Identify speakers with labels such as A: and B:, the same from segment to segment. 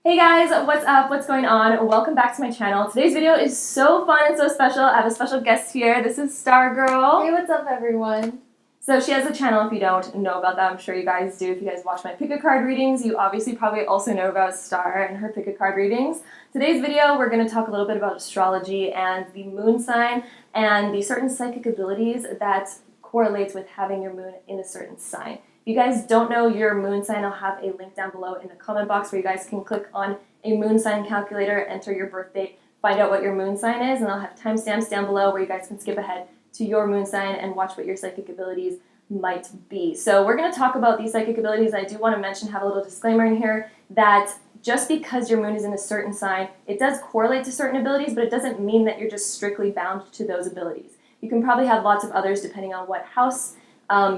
A: Hey guys, what's up? What's going on? Welcome back to my channel. Today's video is so fun and so special. I have a special guest here. This is Stargirl.
B: Hey, what's up everyone?
A: So she has a channel if you don't know about that. I'm sure you guys do. If you guys watch my pick-a-card readings, you obviously probably also know about Star and her pick-a-card readings. Today's video, we're going to talk a little bit about astrology and the moon sign and the certain psychic abilities that correlates with having your moon in a certain sign. If you guys don't know your moon sign, I'll have a link down below in the comment box where you guys can click on a moon sign calculator, enter your birth date, find out what your moon sign is, and I'll have timestamps down below where you guys can skip ahead to your moon sign and watch what your psychic abilities might be. So we're going to talk about these psychic abilities. I do want to mention, have a little disclaimer in here, that just because your moon is in a certain sign, it does correlate to certain abilities, but it doesn't mean that you're just strictly bound to those abilities. You can probably have lots of others depending on what house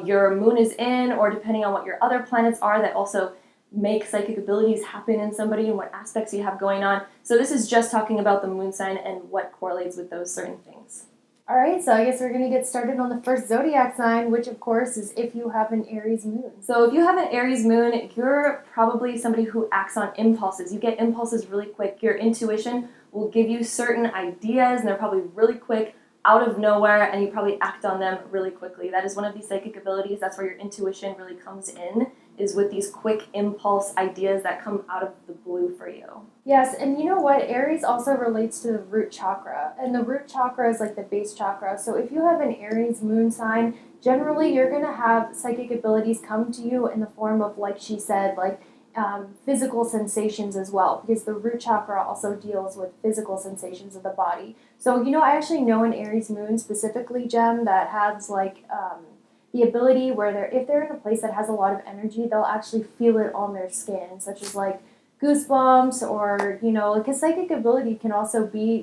A: your moon is in, or depending on what your other planets are that also make psychic abilities happen in somebody and what aspects you have going on. So this is just talking about the moon sign and what correlates with those certain things.
B: Alright, so I guess we're going to get started on the first zodiac sign, which of course is if you have an Aries moon.
A: So if you have an Aries moon, you're probably somebody who acts on impulses. You get impulses really quick. Your intuition will give you certain ideas, and they're probably really quick, out of nowhere, and you probably act on them really quickly. That is one of these psychic abilities. That's where your intuition really comes in, is with these quick impulse ideas that come out of the blue for you.
B: Yes, and you know what? Aries also relates to the root chakra, and the root chakra is like the base chakra. So if you have an Aries moon sign, generally you're going to have psychic abilities come to you in the form of, like she said, like physical sensations as well, because the root chakra also deals with physical sensations of the body. So, you know, I actually know an Aries moon specifically, Gem, that has like the ability where if they're in a place that has a lot of energy, they'll actually feel it on their skin, such as like goosebumps, or, you know, like a psychic ability can also be,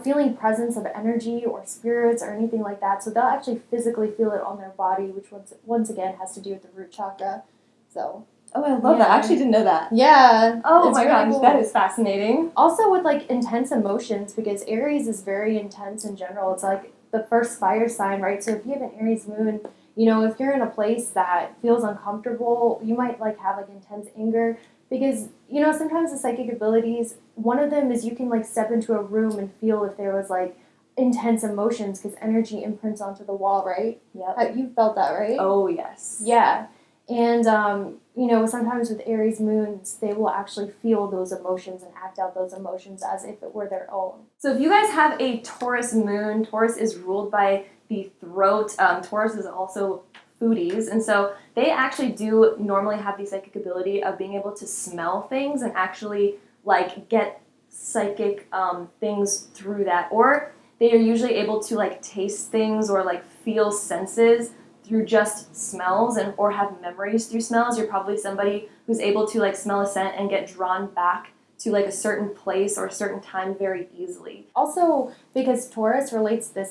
B: feeling presence of energy or spirits or anything like that. So they'll actually physically feel it on their body, which once again has to do with the root chakra. So.
A: Oh, I love that. I actually didn't know that.
B: Yeah.
A: Oh my gosh, cool. That is fascinating.
B: Also with like intense emotions, because Aries is very intense in general. It's like the first fire sign, right? So if you have an Aries moon, you know, if you're in a place that feels uncomfortable, you might like have like intense anger, because, you know, sometimes the psychic abilities, one of them is you can like step into a room and feel if there was like intense emotions, because energy imprints onto the wall, right?
A: Yep.
B: You felt that, right?
A: Oh, yes.
B: Yeah. And, you know, sometimes with Aries moons, they will actually feel those emotions and act out those emotions as if it were their own.
A: So if you guys have a Taurus moon, Taurus is ruled by the throat. Taurus is also foodies, and so they actually do normally have the psychic ability of being able to smell things and actually like get psychic things through that. Or they are usually able to like taste things or like feel senses through just smells, and or have memories through smells. You're probably somebody who's able to like smell a scent and get drawn back to like a certain place or a certain time very easily.
B: Also, because Taurus relates to the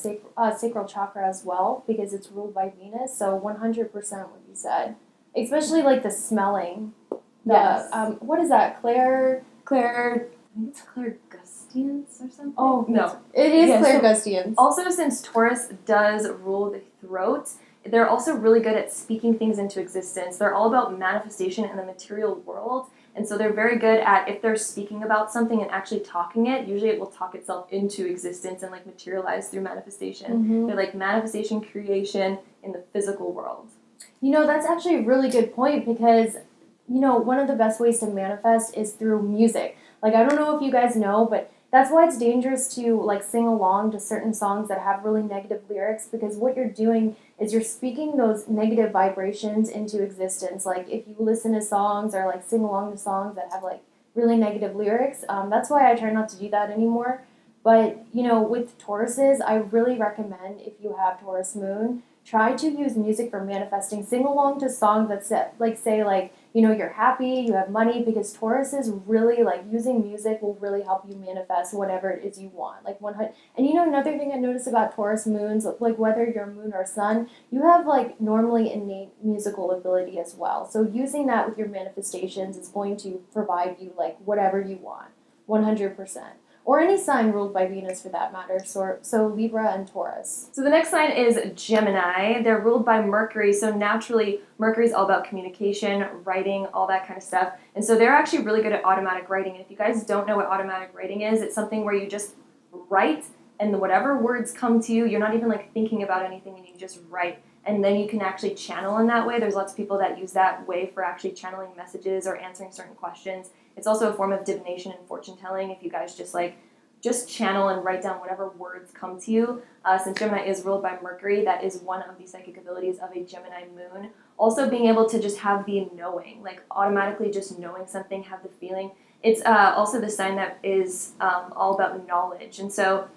B: sacral chakra as well, because it's ruled by Venus, so 100% what you said. Especially like the smelling.
A: Yes.
B: What is that? Claire,
A: I think it's clairgustience or something.
B: Oh,
A: no.
B: It is
A: Yeah,
B: clairgustience.
A: Also, since Taurus does rule the throat, they're also really good at speaking things into existence. They're all about manifestation in the material world. And so they're very good at, if they're speaking about something and actually talking it, usually it will talk itself into existence and like materialize through manifestation.
B: Mm-hmm.
A: They're like manifestation, creation in the physical world.
B: You know, that's actually a really good point, because, you know, one of the best ways to manifest is through music. Like, I don't know if you guys know, but that's why it's dangerous to like sing along to certain songs that have really negative lyrics, because what you're doing is you're speaking those negative vibrations into existence. Like if you listen to songs or like sing along to songs that have like really negative lyrics, that's why I try not to do that anymore. But, you know, with Tauruses, I really recommend, if you have Taurus Moon, try to use music for manifesting. Sing along to songs that say, you know, you're happy, you have money, because Taurus is really, like, using music will really help you manifest whatever it is you want. Like, 100. And, you know, another thing I noticed about Taurus moons, like, whether you're moon or sun, you have, like, normally innate musical ability as well. So using that with your manifestations is going to provide you, like, whatever you want, 100%. or any sign ruled by Venus for that matter, so Libra and Taurus.
A: So the next sign is Gemini. They're ruled by Mercury, so naturally Mercury's all about communication, writing, all that kind of stuff. And so they're actually really good at automatic writing. And if you guys don't know what automatic writing is, it's something where you just write and whatever words come to you, you're not even like thinking about anything and you just write. And then you can actually channel in that way. There's lots of people that use that way for actually channeling messages or answering certain questions. It's also a form of divination and fortune telling if you guys just channel and write down whatever words come to you. Since Gemini is ruled by Mercury, that is one of the psychic abilities of a Gemini moon. Also being able to just have the knowing, like automatically just knowing something, have the feeling. It's also the sign that is all about knowledge. And so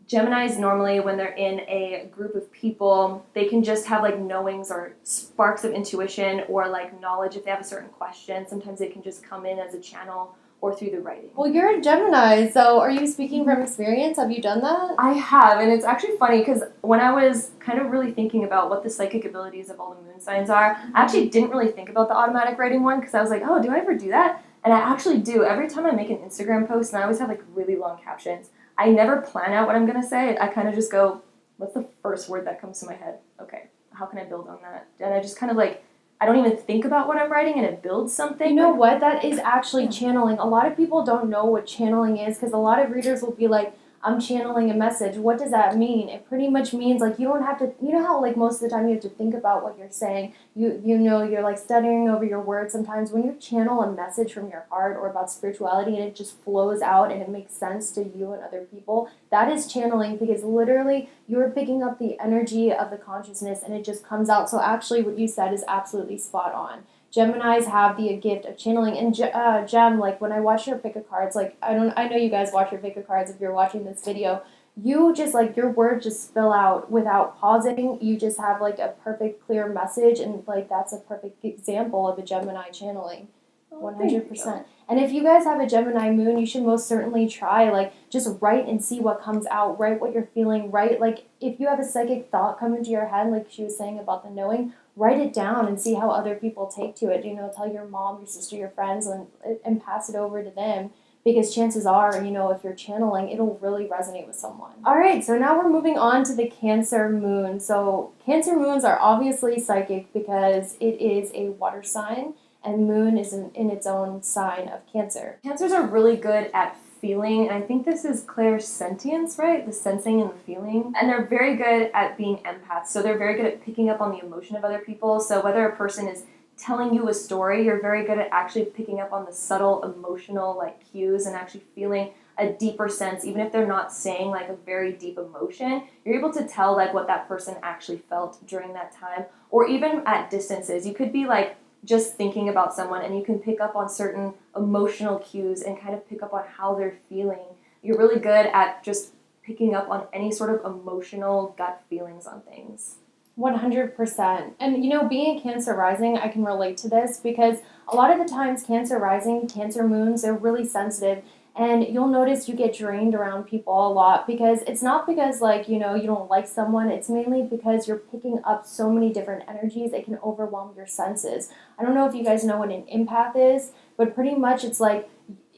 A: Geminis normally, when they're in a group of people, they can just have like knowings or sparks of intuition or like knowledge if they have a certain question. Sometimes they can just come in as a channel or through the writing.
B: Well, you're a Gemini, so are you speaking from experience? Have you done that?
A: I have, and it's actually funny because when I was kind of really thinking about what the psychic abilities of all the moon signs are, I actually didn't really think about the automatic writing one because I was like, oh, do I ever do that? And I actually do. Every time I make an Instagram post, and I always have like really long captions, I never plan out what I'm going to say. I kind of just go, what's the first word that comes to my head? Okay, how can I build on that? And I just kind of like, I don't even think about what I'm writing and it builds something.
B: You know what? That is actually channeling. A lot of people don't know what channeling is because a lot of readers will be like, I'm channeling a message. What does that mean? It pretty much means like you don't have to, you know how like most of the time you have to think about what you're saying. You know, you're like studying over your words sometimes. When you channel a message from your heart or about spirituality and it just flows out and it makes sense to you and other people, that is channeling because literally you're picking up the energy of the consciousness and it just comes out. So actually what you said is absolutely spot on. Geminis have the gift of channeling, and Gem, like when I watch your pick of cards, like I know you guys watch your pick of cards if you're watching this video, you just like your words just spill out without pausing. You just have like a perfect clear message, and like that's a perfect example of a Gemini channeling. 100%. And if you guys have a Gemini moon, you should most certainly try, like, just write and see what comes out. Write what you're feeling. Write, like, if you have a psychic thought come into your head, like she was saying about the knowing, write it down and see how other people take to it. You know, tell your mom, your sister, your friends, and pass it over to them. Because chances are, you know, if you're channeling, it'll really resonate with someone. All right, so now we're moving on to the Cancer moon. So Cancer moons are obviously psychic because it is a water sign. And moon is in its own sign of Cancer.
A: Cancers are really good at feeling, and I think this is clairsentience, right? The sensing and the feeling. And they're very good at being empaths, so they're very good at picking up on the emotion of other people. So whether a person is telling you a story, you're very good at actually picking up on the subtle emotional like cues and actually feeling a deeper sense, even if they're not saying like a very deep emotion, you're able to tell like what that person actually felt during that time, or even at distances. You could be like just thinking about someone and you can pick up on certain emotional cues and kind of pick up on how they're feeling. You're really good at just picking up on any sort of emotional gut feelings on things.
B: 100%. And you know, being a Cancer rising, I can relate to this because a lot of the times Cancer rising, Cancer moons, they're really sensitive. And you'll notice you get drained around people a lot because it's not because, like, you know, you don't like someone. It's mainly because you're picking up so many different energies. It can overwhelm your senses. I don't know if you guys know what an empath is, but pretty much it's like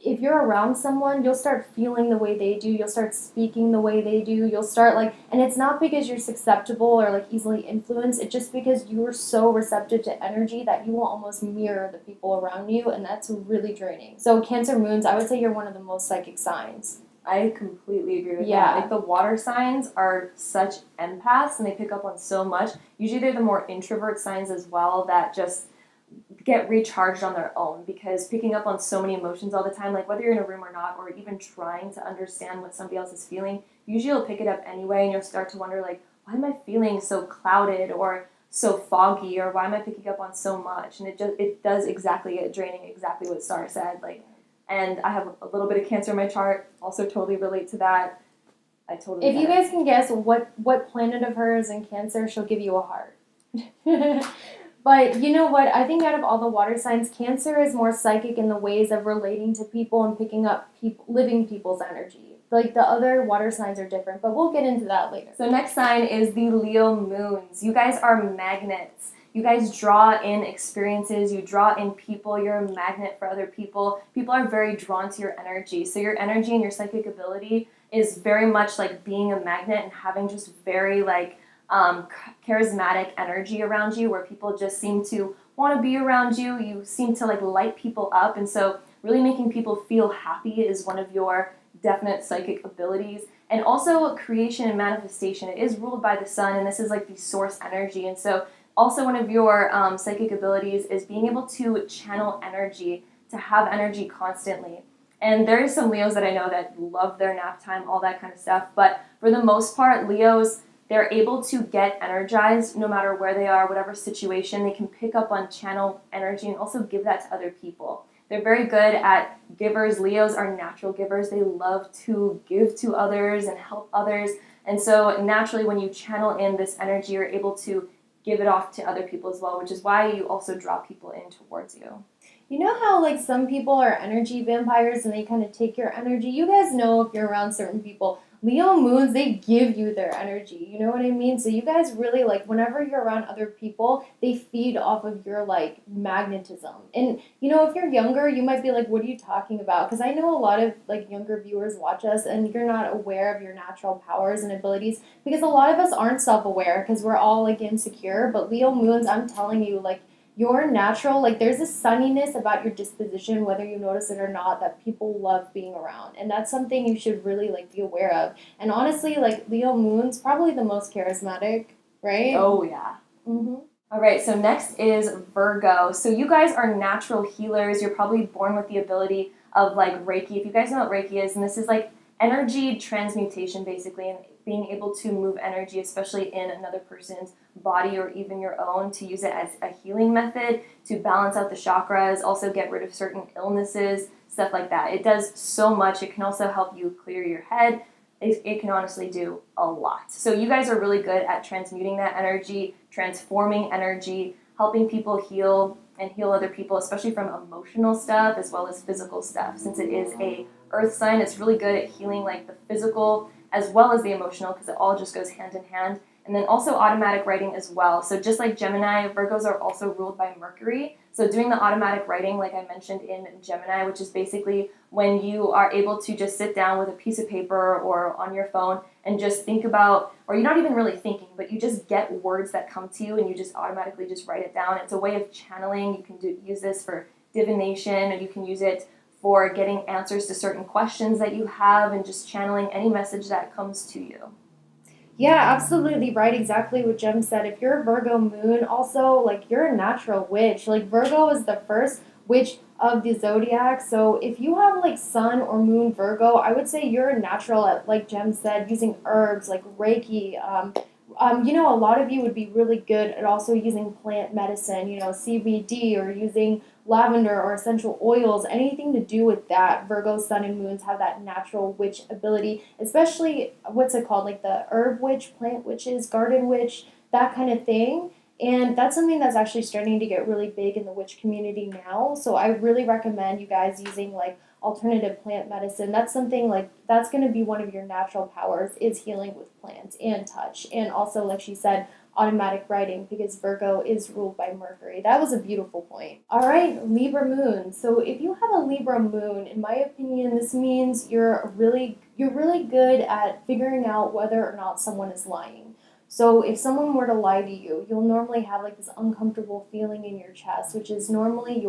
B: if you're around someone, you'll start feeling the way they do. You'll start speaking the way they do. You'll start like, and it's not because you're susceptible or like easily influenced. It's just because you're so receptive to energy that you will almost mirror the people around you, and that's really draining. So Cancer moons, I would say you're one of the most psychic signs.
A: I completely agree with that. Like the water signs are such empaths and they pick up on so much. Usually they're the more introvert signs as well that just get recharged on their own because picking up on so many emotions all the time, like whether you're in a room or not, or even trying to understand what somebody else is feeling, usually you'll pick it up anyway and you'll start to wonder like, why am I feeling so clouded or so foggy, or why am I picking up on so much? And it does exactly get draining, exactly what Star said. Like, and I have a little bit of Cancer in my chart, also totally relate to that. I totally
B: If you guys can guess what planet of hers in Cancer, she'll give you a heart. But you know what? I think out of all the water signs, Cancer is more psychic in the ways of relating to people and picking up living people's energy. Like the other water signs are different, but we'll get into that later.
A: So next sign is the Leo moons. You guys are magnets. you guys draw in experiences, you draw in people, you're a magnet for other people. People are very drawn to your energy. So your energy and your psychic ability is very much like being a magnet and having just very like charismatic energy around you, where people just seem to want to be around you. You seem to like light people up, and so really making people feel happy is one of your definite psychic abilities. And also creation and manifestation. It is ruled by the sun, and this is like the source energy. And so also one of your psychic abilities is being able to channel energy, to have energy constantly. And there is some Leos that I know that love their nap time, all that kind of stuff. But for the most part, Leos, they're able to get energized no matter where they are, whatever situation. They can pick up on channel energy and also give that to other people. They're very good at givers. Leos are natural givers. They love to give to others and help others. And so naturally, when you channel in this energy, you're able to give it off to other people as well, which is why you also draw people in towards you.
B: You know how like some people are energy vampires and they kind of take your energy? You guys know if you're around certain people, Leo moons, they give you their energy. You know what I mean? So you guys really like whenever you're around other people, they feed off of your like magnetism. And you know, if you're younger, you might be like, what are you talking about? Because I know a lot of like younger viewers watch us and you're not aware of your natural powers and abilities because a lot of us aren't self-aware because we're all like insecure. But Leo moons, I'm telling you, like your natural, like there's a sunniness about your disposition, whether you notice it or not, that people love being around. And that's something you should really like be aware of. And honestly, like Leo moon's probably the most charismatic, right?
A: Oh, yeah.
B: Mm-hmm.
A: All right, so next is Virgo. So you guys are natural healers. You're probably born with the ability of like Reiki. If you guys know what Reiki is, and this is like energy transmutation basically, and being able to move energy, especially in another person's body or even your own, to use it as a healing method to balance out the chakras, also get rid of certain illnesses, stuff like that. It does so much. It can also help you clear your head. It can honestly do a lot. So you guys are really good at transmuting that energy, transforming energy, helping people heal and heal other people, especially from emotional stuff as well as physical stuff. Since it is a earth sign, it's really good at healing like the physical as well as the emotional, because it all just goes hand in hand. And then also automatic writing as well. So just like Gemini, Virgos are also ruled by Mercury. So doing the automatic writing, like I mentioned in Gemini, which is basically when you are able to just sit down with a piece of paper or on your phone and just think about, or you're not even really thinking, but you just get words that come to you and you just automatically just write it down. It's a way of channeling. You can use this for divination, and you can use it for getting answers to certain questions that you have and just channeling any message that comes to you.
B: Yeah, absolutely right. Exactly what Jem said. If you're a Virgo moon, also, like, you're a natural witch. Like, Virgo is the first witch of the zodiac. So if you have, like, sun or moon Virgo, I would say you're a natural at, like Jem said, using herbs, like Reiki. You know, a lot of you would be really good at also using plant medicine, you know, CBD, or using lavender or essential oils, anything to do with that. Virgo, sun, and moons have that natural witch ability, especially, what's it called, like the herb witch, plant witches, garden witch, that kind of thing. And that's something that's actually starting to get really big in the witch community now. So I really recommend you guys using like alternative plant medicine. That's something like, that's going to be one of your natural powers, is healing with plants and touch. And also, like she said, automatic writing, because Virgo is ruled by Mercury. That was a beautiful point. All right, Libra Moon. So if you have a Libra Moon, in my opinion, this means you're really good at figuring out whether or not someone is lying. So if someone were to lie to you, you'll normally have like this uncomfortable feeling in your chest, which is normally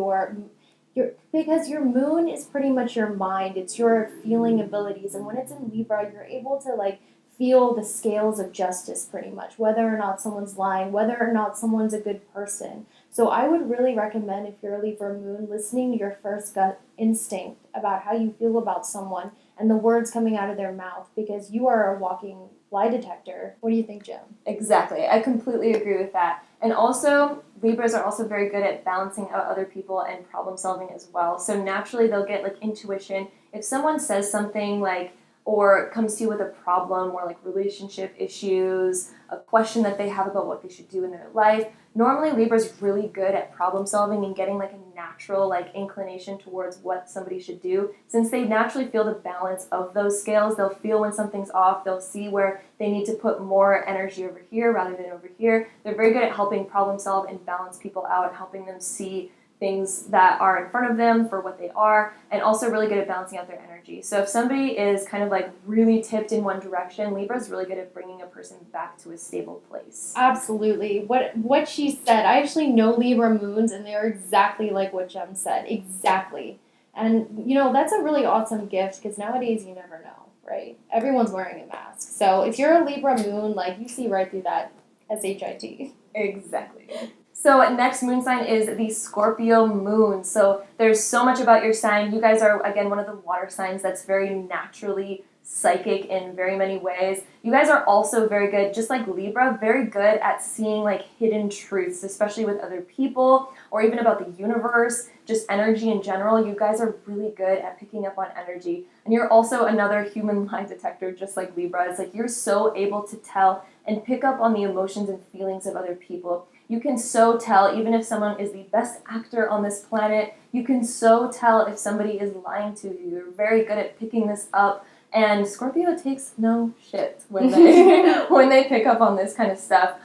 B: because your moon is pretty much your mind. It's your feeling abilities. And when it's in Libra, you're able to like feel the scales of justice pretty much, whether or not someone's lying, whether or not someone's a good person. So I would really recommend, if you're a Libra moon, listening to your first gut instinct about how you feel about someone and the words coming out of their mouth, because you are a walking lie detector. What do you think, Jim?
A: Exactly. I completely agree with that. And also, Libras are also very good at balancing out other people and problem solving as well. So naturally, they'll get like intuition. If someone says something like, or comes to you with a problem or like relationship issues, a question that they have about what they should do in their life, normally Libra's really good at problem solving and getting like a natural like inclination towards what somebody should do. Since they naturally feel the balance of those scales, they'll feel when something's off, they'll see where they need to put more energy over here rather than over here. They're very good at helping problem solve and balance people out, helping them see things that are in front of them for what they are, and also really good at balancing out their energy. So if somebody is kind of like really tipped in one direction, Libra is really good at bringing a person back to a stable place.
B: Absolutely. What she said, I actually know Libra moons, and they are exactly like what Jem said. Exactly. And, you know, that's a really awesome gift, because nowadays you never know, right? Everyone's wearing a mask. So if you're a Libra moon, like, you see right through that SHIT.
A: Exactly. So next moon sign is the Scorpio Moon. So there's so much about your sign. You guys are, again, one of the water signs that's very naturally psychic in very many ways. You guys are also very good, just like Libra, very good at seeing like hidden truths, especially with other people or even about the universe, just energy in general. You guys are really good at picking up on energy. And you're also another human lie detector, just like Libra. It's like you're so able to tell and pick up on the emotions and feelings of other people. You can so tell, even if someone is the best actor on this planet, you can so tell if somebody is lying to you. You're very good at picking this up. And Scorpio takes no shit when they when they pick up on this kind of stuff.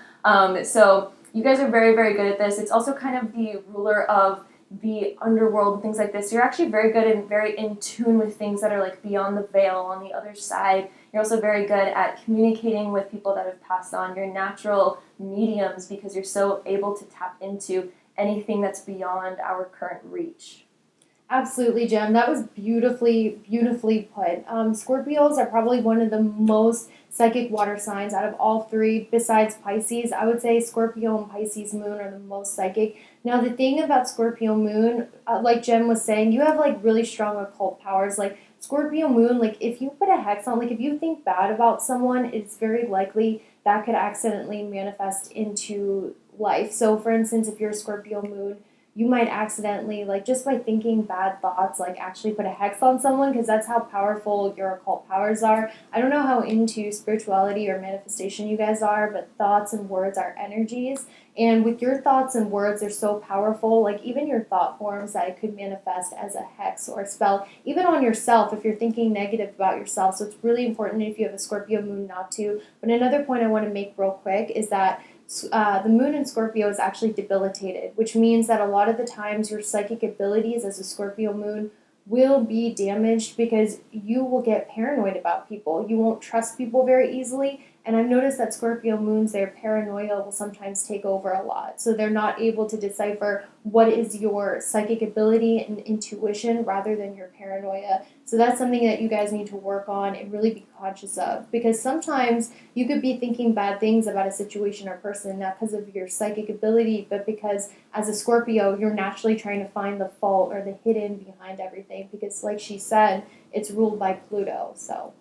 A: So you guys are very, very good at this. It's also kind of the ruler of the underworld and things like this. You're actually very good and very in tune with things that are like beyond the veil, on the other side. You're also very good at communicating with people that have passed on. You're natural mediums because you're so able to tap into anything that's beyond our current reach.
B: Absolutely, Jem. That was beautifully, beautifully put. Scorpios are probably one of the most psychic water signs out of all three, besides Pisces. I would say Scorpio and Pisces Moon are the most psychic. Now, the thing about Scorpio Moon, like Jem was saying, you have like really strong occult powers. Like Scorpio Moon, like if you put a hex on, like if you think bad about someone, it's very likely that could accidentally manifest into life. So, for instance, if you're a Scorpio Moon, you might accidentally, like, just by thinking bad thoughts, like, actually put a hex on someone, because that's how powerful your occult powers are. I don't know how into spirituality or manifestation you guys are, but thoughts and words are energies. And with your thoughts and words, they're so powerful, like, even your thought forms, that it could manifest as a hex or a spell, even on yourself, if you're thinking negative about yourself. So it's really important if you have a Scorpio Moon not to. But another point I want to make real quick is that the moon in Scorpio is actually debilitated, which means that a lot of the times your psychic abilities as a Scorpio moon will be damaged because you will get paranoid about people. You won't trust people very easily. And I've noticed that Scorpio moons, their paranoia will sometimes take over a lot. So they're not able to decipher what is your psychic ability and intuition rather than your paranoia. So that's something that you guys need to work on and really be conscious of. Because sometimes you could be thinking bad things about a situation or person, not because of your psychic ability, but because as a Scorpio, you're naturally trying to find the fault or the hidden behind everything. Because like she said, it's ruled by Pluto, so...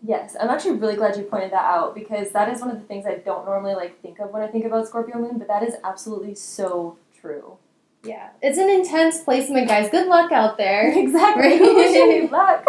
A: Yes, I'm actually really glad you pointed that out, because that is one of the things I don't normally like think of when I think about Scorpio Moon, but that is absolutely so true.
B: Yeah, it's an intense placement, guys. Good luck out there.
A: Exactly. Good luck.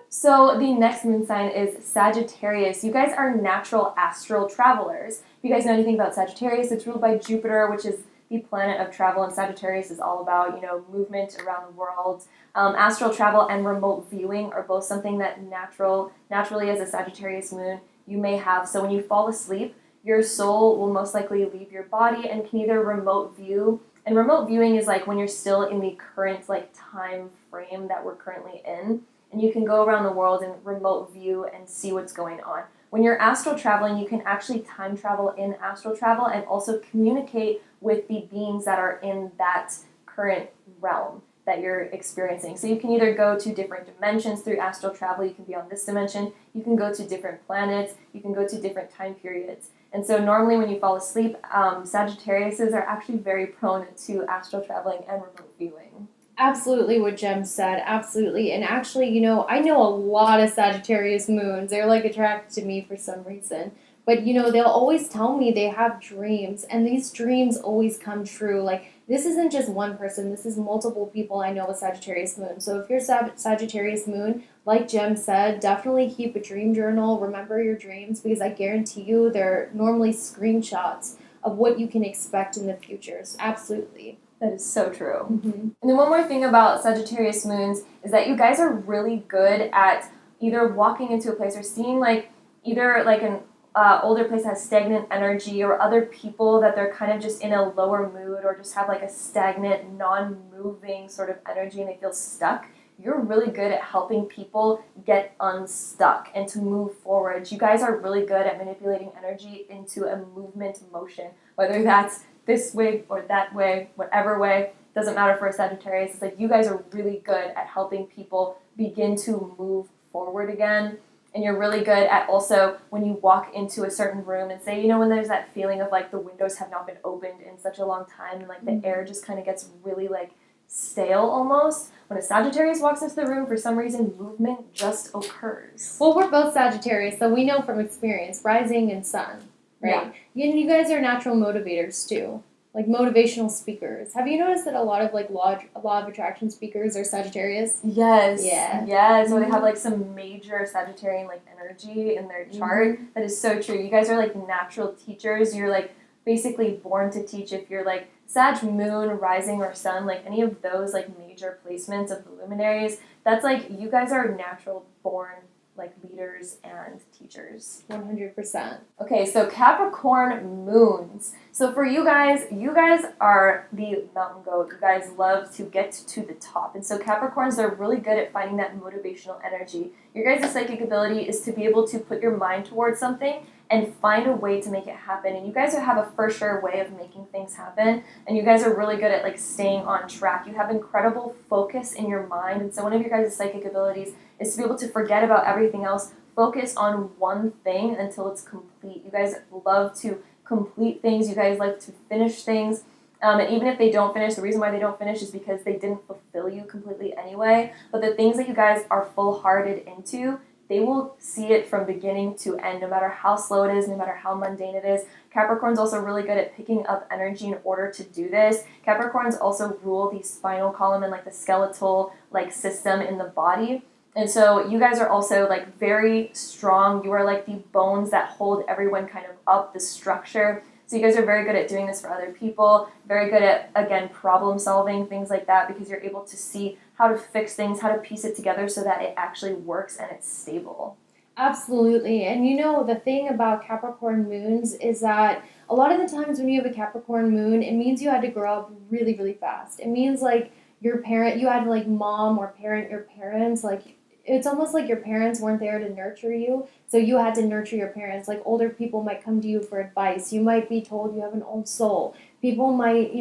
A: So the next moon sign is Sagittarius. You guys are natural astral travelers. If you guys know anything about Sagittarius, it's ruled by Jupiter, which is the planet of travel, and Sagittarius is all about, movement around the world. Astral travel and remote viewing are both something that naturally as a Sagittarius moon you may have. So when you fall asleep, your soul will most likely leave your body and can either remote view. And remote viewing is like when you're still in the current time frame that we're currently in, and you can go around the world and remote view and see what's going on. When you're astral traveling, you can actually time travel in astral travel and also communicate with the beings that are in that current realm that you're experiencing. So you can either go to different dimensions through astral travel, you can be on this dimension, you can go to different planets, you can go to different time periods. And so normally when you fall asleep, Sagittariuses are actually very prone to astral traveling and remote viewing.
B: Absolutely what Jem said, absolutely. And actually, I know a lot of Sagittarius moons. They're attracted to me for some reason. But, they'll always tell me they have dreams, and these dreams always come true. Like, this isn't just one person. This is multiple people I know with Sagittarius Moon. So if you're Sagittarius Moon, like Jem said, definitely keep a dream journal. Remember your dreams, because I guarantee you they're normally screenshots of what you can expect in the future. So absolutely.
A: That is so true.
B: Mm-hmm.
A: And then one more thing about Sagittarius moons is that you guys are really good at either walking into a place or seeing like either like an older place that has stagnant energy, or other people that they're kind of just in a lower mood or just have like a stagnant, non-moving sort of energy and they feel stuck. You're really good at helping people get unstuck and to move forward. You guys are really good at manipulating energy into a movement motion, whether that's this way or that way, whatever way, doesn't matter for a Sagittarius. It's like you guys are really good at helping people begin to move forward again. And you're really good at also when you walk into a certain room and say, when there's that feeling of like the windows have not been opened in such a long time and like the air just kind of gets really like stale almost. When a Sagittarius walks into the room, for some reason, movement just occurs.
B: Well, we're both Sagittarius, so we know from experience, rising and sun, right? Yeah. You guys are natural motivators too, like motivational speakers. Have you noticed that a lot of like law of attraction speakers are Sagittarius?
A: Yes.
B: Yeah.
A: Yes. So they have like some major Sagittarian like energy in their chart. Mm-hmm. That is so true. You guys are like natural teachers. You're like basically born to teach. If you're like Sag Moon, rising, or sun, like any of those like major placements of the luminaries, that's like you guys are natural born like leaders and teachers.
B: 100%.
A: Okay, so Capricorn moons. So for you guys are the mountain goat. You guys love to get to the top. And so Capricorns, they're really good at finding that motivational energy. Your guys' psychic ability is to be able to put your mind towards something and find a way to make it happen. And you guys have a for sure way of making things happen. And you guys are really good at like staying on track. You have incredible focus in your mind. And so one of your guys' psychic abilities is to be able to forget about everything else, focus on one thing until it's complete. You guys love to complete things. You guys like to finish things. And even if they don't finish, the reason why they don't finish is because they didn't fulfill you completely anyway. But the things that you guys are full-hearted into, they will see it from beginning to end, no matter how slow it is, no matter how mundane it is. Capricorn's also really good at picking up energy in order to do this. Capricorns also rule the spinal column and like the skeletal like system in the body. And so you guys are also like very strong. You are like the bones that hold everyone kind of up, the structure. So you guys are very good at doing this for other people, very good at, again, problem solving, things like that, because you're able to see how to fix things, how to piece it together so that it actually works and it's stable.
B: Absolutely. And the thing about Capricorn moons is that a lot of the times when you have a Capricorn moon, it means you had to grow up really, really fast. It means like you had to like mom or parent your parents, like it's almost like your parents weren't there to nurture you, so you had to nurture your parents. Like older people might come to you for advice. You might be told you have an old soul. People might,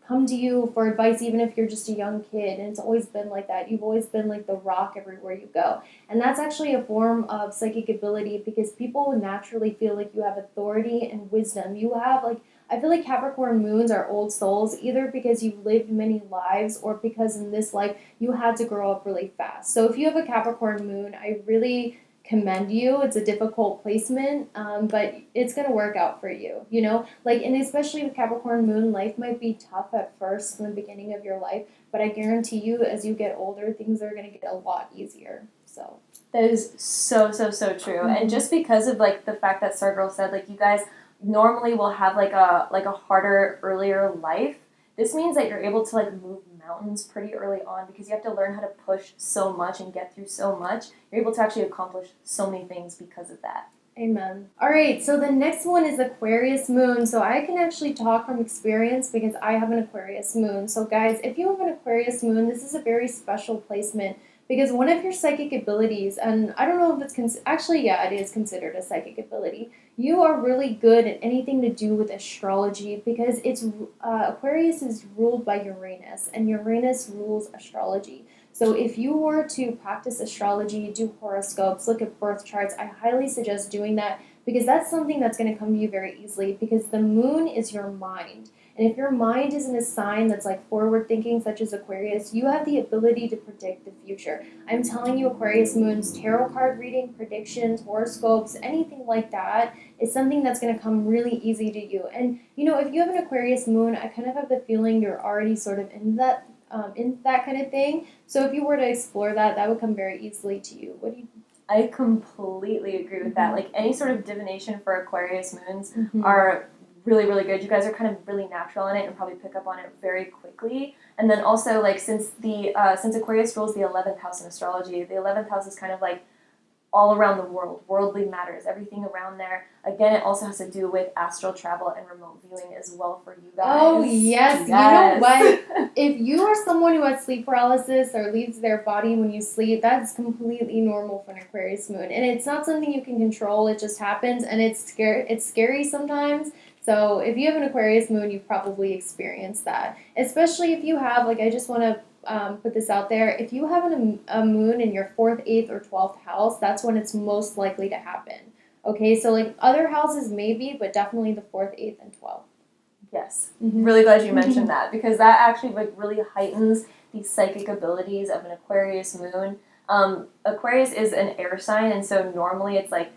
B: come to you for advice even if you're just a young kid, and it's always been like that. You've always been like the rock everywhere you go. And that's actually a form of psychic ability, because people naturally feel like you have authority and wisdom. You have like, I feel like Capricorn moons are old souls, either because you've lived many lives or because in this life you had to grow up really fast. So if you have a Capricorn moon, I really commend you. It's a difficult placement, but it's going to work out for you, and especially with Capricorn moon, life might be tough at first in the beginning of your life, but I guarantee you as you get older, things are going to get a lot easier. So
A: that is so true. Mm-hmm. And just because of like the fact that Stargirl said like you guys normally will have like a harder earlier life, this means that you're able to like move mountains pretty early on, because you have to learn how to push so much and get through so much. You're able to actually accomplish so many things because of that.
B: Amen. All right, so the next one is Aquarius Moon. So I can actually talk from experience because I have an Aquarius Moon. So guys, if you have an Aquarius Moon, this is a very special placement, because one of your psychic abilities, and I don't know if it's it is considered a psychic ability. You are really good at anything to do with astrology, because it's Aquarius is ruled by Uranus, and Uranus rules astrology. So if you were to practice astrology, do horoscopes, look at birth charts, I highly suggest doing that, because that's something that's going to come to you very easily, because the moon is your mind. And if your mind is in a sign that's like forward thinking, such as Aquarius, you have the ability to predict the future. I'm telling you, Aquarius Moon's tarot card reading, predictions, horoscopes, anything like that is something that's going to come really easy to you. And you know, if you have an Aquarius Moon, I kind of have the feeling you're already sort of in that kind of thing. So if you were to explore that, that would come very easily to you. What do you?
A: I completely agree with that. Like any sort of divination for Aquarius moons
B: Mm-hmm.
A: are really, really good. You guys are kind of really natural in it and probably pick up on it very quickly. And then also, like, since Aquarius rules the 11th house in astrology, the 11th house is kind of like all around the world, worldly matters, everything around there. Again, it also has to do with astral travel and remote viewing as well for you guys.
B: Oh, yes. You know what? If you are someone who has sleep paralysis or leaves their body when you sleep, that's completely normal for an Aquarius moon. And it's not something you can control. It just happens, and it's scary sometimes. So if you have an Aquarius moon, you've probably experienced that. Especially if you have, like, I just want to put this out there. If you have a moon in your 4th, 8th, or 12th house, that's when it's most likely to happen. Okay, so like other houses maybe, but definitely the 4th, 8th, and 12th.
A: Yes,
B: Mm-hmm.
A: really glad you mentioned that, because that actually like really heightens the psychic abilities of an Aquarius moon. Aquarius is an air sign, and so normally it's like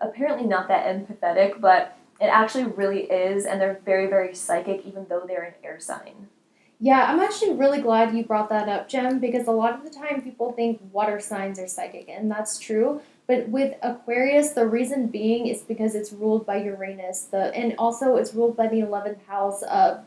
A: apparently not that empathetic, but it actually really is, and they're very, very psychic even though they're an air sign.
B: Yeah, I'm actually really glad you brought that up, Jem, because a lot of the time people think water signs are psychic, and that's true. But with Aquarius, the reason being is because it's ruled by Uranus, and also it's ruled by the 11th house of,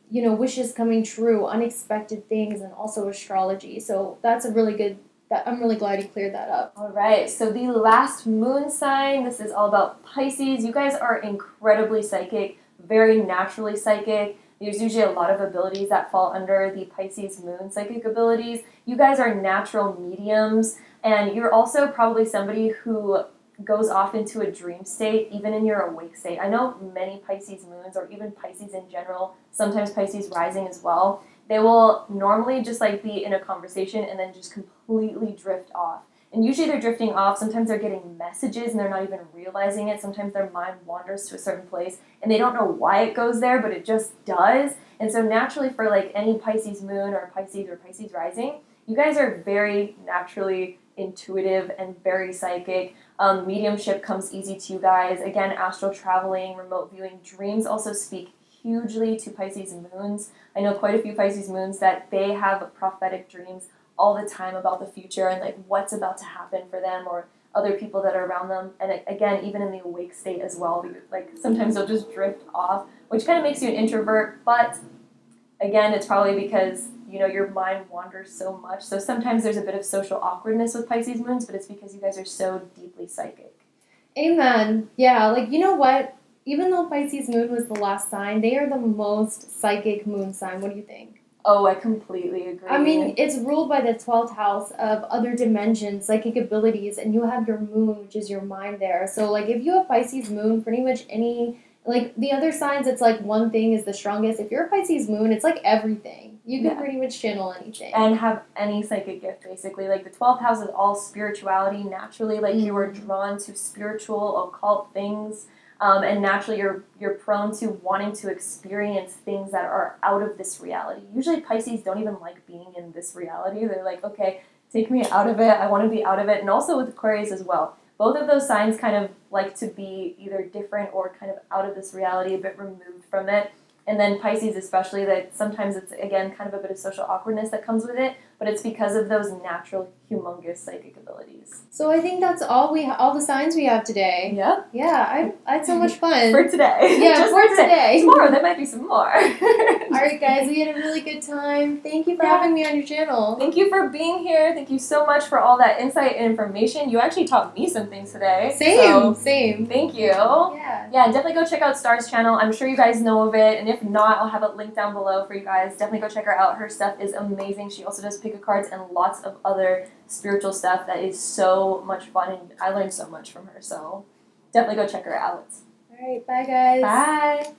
B: wishes coming true, unexpected things, and also astrology. So that's a really good. I'm really glad you cleared that up.
A: All right, so the last moon sign. This is all about Pisces. You guys are incredibly psychic, very naturally psychic. There's usually a lot of abilities that fall under the Pisces moon psychic abilities. You guys are natural mediums, and you're also probably somebody who goes off into a dream state, even in your awake state. I know many Pisces moons, or even Pisces in general, sometimes Pisces rising as well, they will normally just like be in a conversation and then just completely drift off. And usually they're drifting off. Sometimes they're getting messages and they're not even realizing it. Sometimes their mind wanders to a certain place and they don't know why it goes there, but it just does. And so naturally for like any Pisces moon or Pisces rising, you guys are very naturally intuitive and very psychic. Mediumship comes easy to you guys. Again, astral traveling, remote viewing, dreams also speak hugely to Pisces moons. I know quite a few Pisces moons that they have prophetic dreams all the time about the future and like what's about to happen for them or other people that are around them. And again, even in the awake state as well, like sometimes they'll just drift off, which kind of makes you an introvert. But again, it's probably because your mind wanders so much. So sometimes there's a bit of social awkwardness with Pisces moons, but it's because you guys are so deeply psychic.
B: Amen. Yeah, like you know what? Even though Pisces moon was the last sign, they are the most psychic moon sign. What do you think?
A: Oh, I completely agree.
B: I mean, it's ruled by the 12th house of other dimensions, psychic abilities, and you have your moon, which is your mind there. So, like, if you have Pisces moon, pretty much like, the other signs, it's like one thing is the strongest. If you're a Pisces moon, it's like everything. You can pretty much channel anything.
A: And have any psychic gift, basically. Like, the 12th house is all spirituality, naturally. Like, you are drawn to spiritual, occult things. And naturally, you're prone to wanting to experience things that are out of this reality. Usually, Pisces don't even like being in this reality. They're like, okay, take me out of it. I want to be out of it. And also with Aquarius as well. Both of those signs kind of like to be either different or kind of out of this reality, a bit removed from it. And then Pisces especially, that sometimes it's, again, kind of a bit of social awkwardness that comes with it, but it's because of those natural, humongous psychic abilities.
B: So I think that's all the signs we have today.
A: Yeah?
B: Yeah, I had so much fun.
A: For today.
B: Yeah,
A: Just
B: for today.
A: Tomorrow there might be some more.
B: Alright guys, we had a really good time. Thank you for having me on your channel.
A: Thank you for being here. Thank you so much for all that insight and information. You actually taught me some things today.
B: Same.
A: Thank you.
B: Yeah,
A: definitely go check out Star's channel. I'm sure you guys know of it, and if not, I'll have it linked down below for you guys. Definitely go check her out. Her stuff is amazing. She also does pick a cards and lots of other spiritual stuff that is so much fun, and I learned so much from her, so definitely go check her out.
B: Alright, bye guys.
A: Bye.